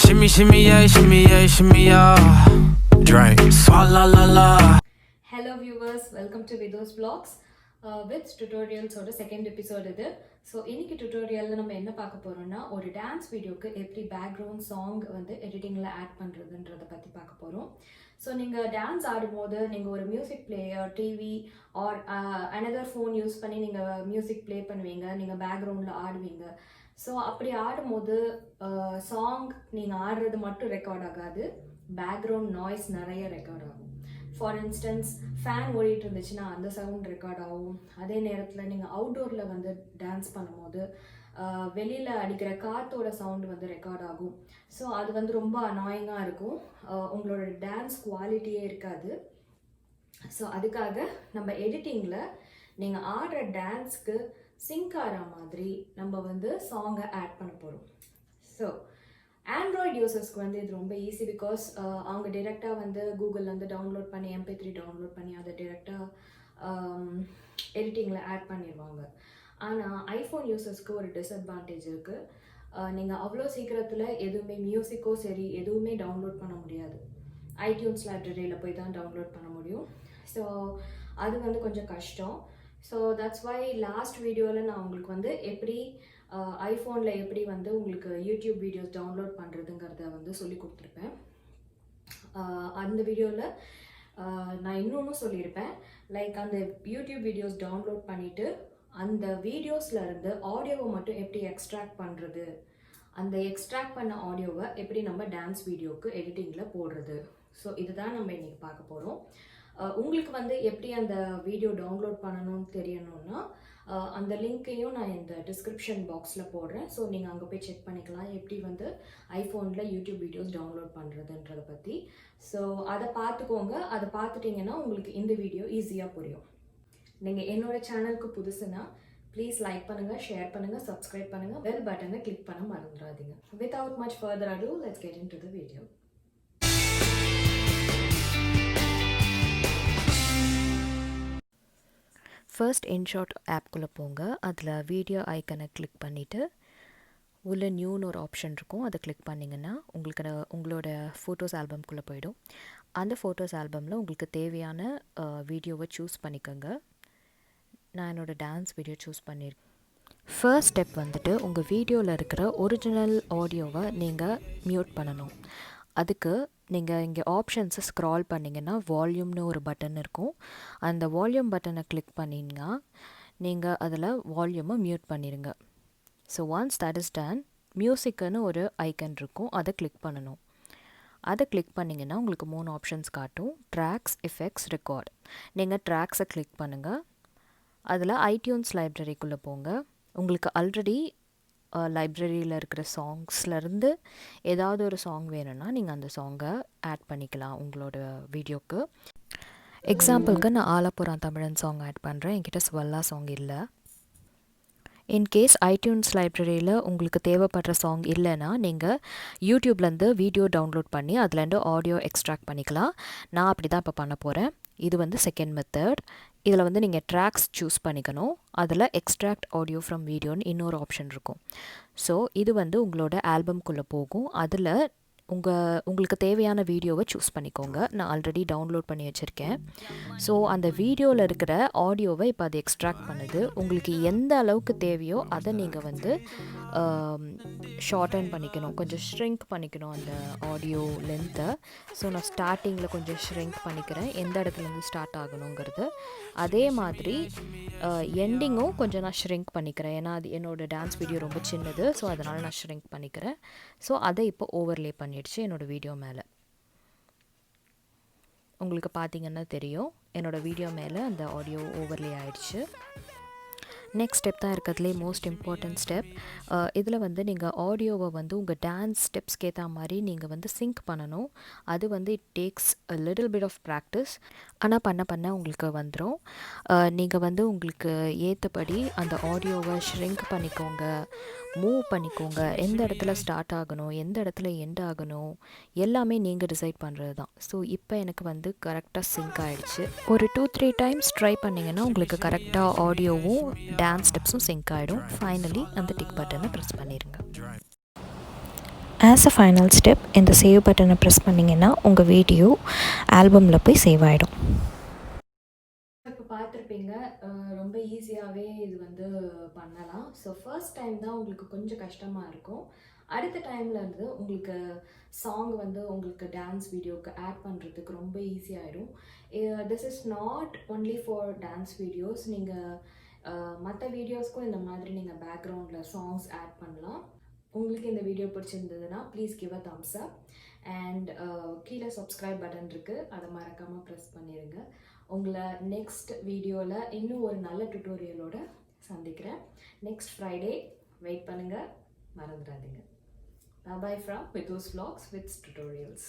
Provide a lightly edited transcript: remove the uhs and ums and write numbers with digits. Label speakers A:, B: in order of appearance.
A: Shimmy, shimmy, yeah, shimmy, yeah, shimmy, yeah. Drink. Swalla la la.
B: Hello viewers, welcome to Vid's Vlogs. Vid Tutorials ஓட second episode இது. So இன்னைக்கு டுட்டோரியலில் நம்ம என்ன பார்க்க போகிறோம்னா, ஒரு டான்ஸ் வீடியோக்கு எப்படி பேக்ரவுண்ட் சாங் வந்து எடிட்டிங்கில் ஆட் பண்ணுறதுன்றதை பற்றி பார்க்க போகிறோம். ஸோ நீங்கள் டான்ஸ் ஆடும்போது நீங்கள் ஒரு music player, TV R another phone use பண்ணி நீங்கள் மியூசிக் ப்ளே பண்ணுவீங்க, நீங்கள் பேக்ரவுண்டில் ஆடுவீங்க. ஸோ அப்படி ஆடும்போது சாங் நீங்கள் ஆடுறது மட்டும் ரெக்கார்ட் ஆகாது, பேக்ரவுண்ட் நாய்ஸ் நிறைய ரெக்கார்ட் ஆகும். ஃபார் இன்ஸ்டன்ஸ் ஃபேன் ஓடிட்டு இருந்துச்சுன்னா அந்த சவுண்ட் ரெக்கார்ட் ஆகும். அதே நேரத்தில் நீங்கள் அவுட்டோரில் வந்து டான்ஸ் பண்ணும்போது வெளியில் அடிக்கிற காற்றோட சவுண்டு வந்து ரெக்கார்ட் ஆகும். ஸோ அது வந்து ரொம்ப அனாயிங்காக இருக்கும், உங்களோட டான்ஸ் குவாலிட்டியே இருக்காது. ஸோ அதுக்காக நம்ம எடிட்டிங்கில் நீங்கள் ஆடுற டான்ஸ்க்கு சிங்க் ஆகிற மாதிரி நம்ம வந்து சாங்கை ஆட் பண்ண போகிறோம். ஸோ ஆண்ட்ராய்டு யூசர்ஸ்க்கு வந்து இது ரொம்ப ஈஸி, பிகாஸ் அவங்க டிரெக்டாக வந்து கூகுள்லேருந்து டவுன்லோட் பண்ணி MP3 டவுன்லோட் பண்ணி அதை டிரெக்டாக எடிட்டிங்கில் ஆட் பண்ணிடுவாங்க. ஆனால் ஐஃபோன் யூசர்ஸ்க்கு ஒரு டிஸ்அட்வான்டேஜ் இருக்குது. நீங்கள் அவ்வளோ சீக்கிரத்தில் எதுவுமே மியூசிக்கோ சரி எதுவுமே டவுன்லோட் பண்ண முடியாது. ஐடியூன்ஸ் லைப்ரரியில் போய் தான் டவுன்லோட் பண்ண முடியும். ஸோ அது வந்து கொஞ்சம் கஷ்டம். ஸோ தட்ஸ் வை லாஸ்ட் வீடியோவில் நான் உங்களுக்கு வந்து எப்படி ஐஃபோனில் எப்படி வந்து உங்களுக்கு யூடியூப் வீடியோஸ் டவுன்லோட் பண்ணுறதுங்கிறத வந்து சொல்லி கொடுத்துருப்பேன். அந்த வீடியோவில் நான் இன்னொன்றும் சொல்லியிருப்பேன், லைக் அந்த யூடியூப் வீடியோஸ் டவுன்லோட் பண்ணிவிட்டு அந்த வீடியோஸில் இருந்து ஆடியோவை மட்டும் எப்படி எக்ஸ்ட்ராக்ட் பண்ணுறது, அந்த எக்ஸ்ட்ராக்ட் பண்ண ஆடியோவை எப்படி நம்ம டான்ஸ் வீடியோவுக்கு எடிட்டிங்கில் போடுறது. ஸோ இதுதான் நம்ம இன்றைக்கி பார்க்க போகிறோம். உங்களுக்கு வந்து எப்படி அந்த வீடியோ டவுன்லோட் பண்ணணும்னு தெரியணும்னா அந்த லிங்க்கையும் நான் இந்த டிஸ்கிரிப்ஷன் பாக்ஸில் போடுறேன். ஸோ நீங்கள் அங்கே போய் செக் பண்ணிக்கலாம் எப்படி வந்து ஐஃபோனில் யூடியூப் வீடியோஸ் டவுன்லோட் பண்ணுறதுன்றதை பற்றி. ஸோ அதை பார்த்துக்கோங்க. அதை பார்த்துட்டிங்கன்னா உங்களுக்கு இந்த வீடியோ ஈஸியாக புரியும். நீங்கள் என்னோடய சேனலுக்கு புதுசுன்னா ப்ளீஸ் லைக் பண்ணுங்கள், ஷேர் பண்ணுங்கள், சப்ஸ்கிரைப் பண்ணுங்கள், பெல் பட்டனை கிளிக் பண்ண மறந்துடாதீங்க. வித்தவுட் மச் ஃபர்தர் அடு, let's get into the video.
C: First InShot ஆப்குள்ளே போங்க. அதில் வீடியோ ஐக்கனை கிளிக் பண்ணிவிட்டு உள்ள நியூன்னு ஒரு ஆப்ஷன் இருக்கும், அதை கிளிக் பண்ணிங்கன்னா உங்களோட ஃபோட்டோஸ் ஆல்பம்குள்ளே போயிடும். அந்த ஃபோட்டோஸ் ஆல்பமில் உங்களுக்கு தேவையான வீடியோவை சூஸ் பண்ணிக்கோங்க. நான் என்னோடய டான்ஸ் வீடியோ சூஸ் பண்ணியிருக்கேன். ஃபர்ஸ்ட் ஸ்டெப் வந்துட்டு உங்கள் வீடியோவில் இருக்கிற ஒரிஜினல் ஆடியோவை நீங்கள் மியூட் பண்ணணும். அதுக்கு நீங்கள் இங்கே ஆப்ஷன்ஸை ஸ்க்ரால் பண்ணிங்கன்னா வால்யூம்னு ஒரு பட்டன் இருக்கும். அந்த வால்யூம் பட்டனை கிளிக் பண்ணிங்கன்னா நீங்கள் அதில் வால்யூமை மியூட் பண்ணிடுங்க. So once that is done, மியூசிக்குன்னு ஒரு ஐக்கன் இருக்கும், அதை கிளிக் பண்ணணும். அதை கிளிக் பண்ணிங்கன்னா உங்களுக்கு 3 ஆப்ஷன்ஸ் காட்டும். Tracks, effects, record. நீங்கள் ட்ராக்ஸை கிளிக் பண்ணுங்கள். அதில் ஐடியூன்ஸ் லைப்ரரிக்குள்ளே போங்க. உங்களுக்கு ஆல்ரெடி லைப்ரரியில் இருக்கிற சாங்ஸ்லேருந்து ஏதாவது ஒரு சாங் வேணும்னா நீங்கள் அந்த சாங்கை ஆட் பண்ணிக்கலாம் உங்களோட வீடியோக்கு. எக்ஸாம்பிளுக்கு நான் ஆலப்புறம் தமிழன் சாங் ஆட் பண்ணுறேன். என்கிட்ட ஸ்வல்லா சாங் இல்லை. இன்கேஸ் ஐடியூன்ஸ் லைப்ரரியில் உங்களுக்கு தேவைப்படுற சாங் இல்லைன்னா நீங்கள் யூடியூப்லேருந்து வீடியோ டவுன்லோட் பண்ணி அதுலேருந்து ஆடியோ எக்ஸ்ட்ராக்ட் பண்ணிக்கலாம். நான் அப்படி தான் இப்போ பண்ண போகிறேன். இது வந்து செகண்ட் மெத்தட். இதில் வந்து நீங்கள் ட்ராக்ஸ் சூஸ் பண்ணிக்கணும். அதில் எக்ஸ்ட்ராக்ட் ஆடியோ ஃப்ரம் வீடியோன்னு இன்னொரு ஆப்ஷன் இருக்கும். ஸோ இது வந்து உங்களோட ஆல்பம்குள்ளே போகும். அதில் உங்களுக்கு தேவையான வீடியோவை சூஸ் பண்ணிக்கோங்க. நான் ஆல்ரெடி டவுன்லோட் பண்ணி வச்சுருக்கேன். ஸோ அந்த வீடியோவில் இருக்கிற ஆடியோவை இப்போ அது எக்ஸ்ட்ராக்ட் பண்ணுது. உங்களுக்கு எந்த அளவுக்கு தேவையோ அதை நீங்கள் வந்து ஷார்டன் பண்ணிக்கணும், கொஞ்சம் ஷ்ரிங்க் பண்ணிக்கணும் அந்த ஆடியோ லென்த்தை. ஸோ நான் ஸ்டார்டிங்கில் கொஞ்சம் ஷ்ரிங்க் பண்ணிக்கிறேன், எந்த இடத்துலேருந்து ஸ்டார்ட் ஆகணுங்கிறது. அதே மாதிரி எண்டிங்கும் கொஞ்சம் நான் ஷ்ரிங்க் பண்ணிக்கிறேன், ஏன்னா அது என்னோடய டான்ஸ் வீடியோ ரொம்ப சின்னது. ஸோ அதனால் நான் ஷ்ரிங்க் பண்ணிக்கிறேன். ஸோ அதை இப்போ ஓவர்லே பண்ணிடுச்சு என்னோடய வீடியோ மேலே. உங்களுக்கு பார்த்தீங்கன்னா தெரியும், என்னோடய வீடியோ மேலே அந்த ஆடியோ ஓவர்லே ஆயிடுச்சு. நெக்ஸ்ட் ஸ்டெப் தான் இருக்கிறதுலே மோஸ்ட் இம்பார்ட்டன்ட் ஸ்டெப். இதில் வந்து நீங்கள் ஆடியோவை வந்து உங்கள் டான்ஸ் ஸ்டெப்ஸ்க்கு ஏற்ற மாதிரி நீங்கள் வந்து சிங்க் பண்ணணும். அது வந்து it takes a little bit of practice. ஆனால் பண்ண உங்களுக்கு வந்துடும். நீங்கள் வந்து உங்களுக்கு ஏற்றபடி அந்த ஆடியோவை ஷ்ரிங்க் பண்ணிக்கோங்க, மூவ் பண்ணிக்கோங்க. எந்த இடத்துல ஸ்டார்ட் ஆகணும், எந்த இடத்துல எண்ட் ஆகணும், எல்லாமே நீங்கள் டிசைட் பண்ணுறது தான். ஸோ இப்போ எனக்கு வந்து கரெக்டாக சிங்க் ஆகிடுச்சு. ஒரு 2-3 டைம்ஸ் ட்ரை பண்ணிங்கன்னா உங்களுக்கு கரெக்டாக ஆடியோவும் டான்ஸ் ஸ்டெப்ஸும் சிங்க் ஆகிடும். ஃபைனலி அந்த டிக் பட்டனை ப்ரெஸ் பண்ணிடுங்க. ஆஸ் அ ஃபைனல் ஸ்டெப் இந்த சேவ் பட்டனை ப்ரெஸ் பண்ணிங்கன்னா உங்கள் வீடியோ ஆல்பமில் போய் சேவ் ஆகிடும்.
B: இப்போ பார்த்துருப்பீங்க, ரொம்ப ஈஸியாகவே இது வந்து பண்ணலாம். ஸோ ஃபர்ஸ்ட் டைம் தான் உங்களுக்கு கொஞ்சம் கஷ்டமாக இருக்கும். அடுத்த டைமில் இருந்து உங்களுக்கு சாங் வந்து உங்களுக்கு டான்ஸ் வீடியோவுக்கு ஆட் பண்ணுறதுக்கு ரொம்ப ஈஸியாகிடும். This is not only for dance videos. நீங்கள் மற்ற வீடியோஸ்க்கும் இந்த மாதிரி நீங்கள் பேக்ரவுண்டில் சாங்ஸ் ஆட் பண்ணலாம். உங்களுக்கு இந்த வீடியோ பிடிச்சிருந்ததுன்னா please give a Thums up and கீழே சப்ஸ்கிரைப் பட்டன் இருக்குது, அதை மறக்காமல் ப்ரெஸ் பண்ணிடுங்க. உங்களை நெக்ஸ்ட் வீடியோவில் இன்னும் ஒரு நல்ல டுட்டோரியலோடு சந்திக்கிறேன். நெக்ஸ்ட் ஃப்ரைடே வெயிட் பண்ணுங்கள், மறந்துடாதீங்க. Bye bye from Vidhu's Vlogs with Tutorials.